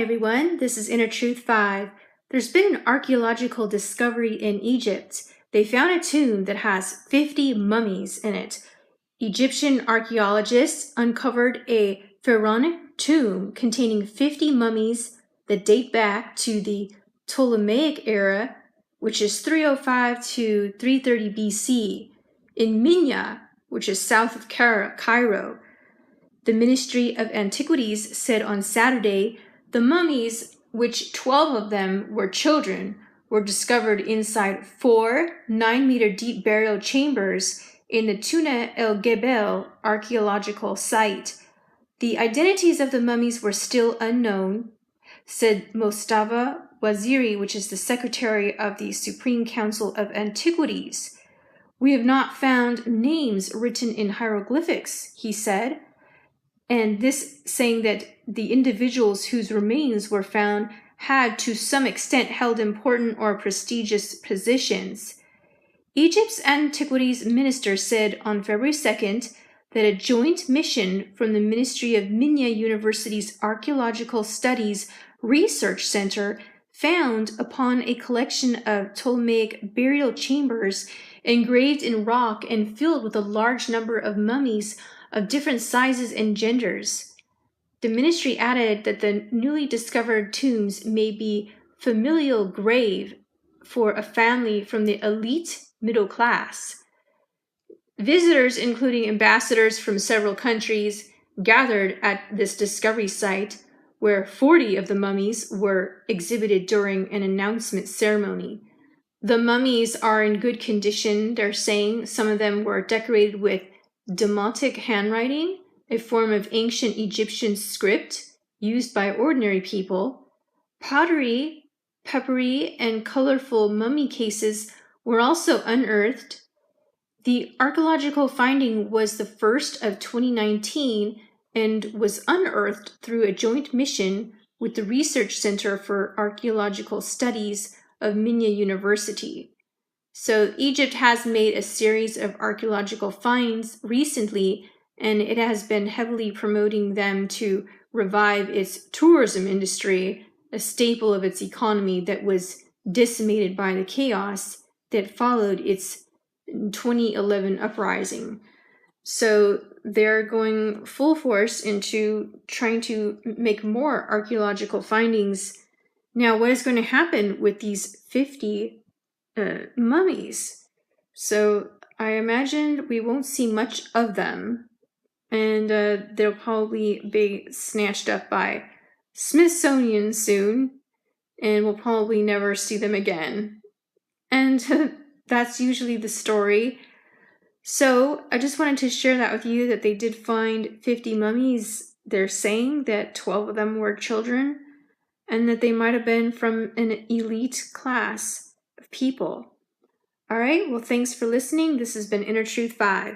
everyone, this is Inner Truth 5. There's been an archaeological discovery in Egypt. They found a tomb that has 50 mummies in it. Egyptian archaeologists uncovered a pharaonic tomb containing 50 mummies that date back to the Ptolemaic era, which is 305 to 330 BC, in Mummiah, which is south of Cairo. The Ministry of Antiquities said on Saturday the mummies, which 12 of them were children, were discovered inside 4 9-meter deep burial chambers in the Tuna El Gebel archaeological site. The identities of the mummies were still unknown, said Mostafa Waziri, which is the secretary of the Supreme Council of Antiquities. We have not found names written in hieroglyphics, he said, and this saying that the individuals whose remains were found had to some extent held important or prestigious positions. Egypt's Antiquities Minister said on February 2nd that a joint mission from the Ministry of Mummiah University's Archaeological Studies Research Center found upon a collection of Ptolemaic burial chambers engraved in rock and filled with a large number of mummies of different sizes and genders. The ministry added that the newly discovered tombs may be familial grave for a family from the elite middle class. Visitors, including ambassadors from several countries, gathered at this discovery site where 40 of the mummies were exhibited during an announcement ceremony. The mummies are in good condition, they're saying. Some of them were decorated with demotic handwriting, a form of ancient Egyptian script used by ordinary people. Pottery, peppery, and colorful mummy cases were also unearthed. The archaeological finding was the first of 2019 and was unearthed through a joint mission with the Research Center for Archaeological Studies of Mummiah University. So Egypt has made a series of archaeological finds recently, and it has been heavily promoting them to revive its tourism industry, a staple of its economy that was decimated by the chaos that followed its 2011 uprising. So they're going full force into trying to make more archaeological findings. Now, what is going to happen with these 50 mummies? So I imagine we won't see much of them, and they'll probably be snatched up by Smithsonian soon, and we'll probably never see them again. And that's usually the story. So I just wanted to share that with you, that they did find 50 mummies. They're saying that 12 of them were children, and that they might have been from an elite class of people. All right, well, thanks for listening. This has been Inner Truth 5.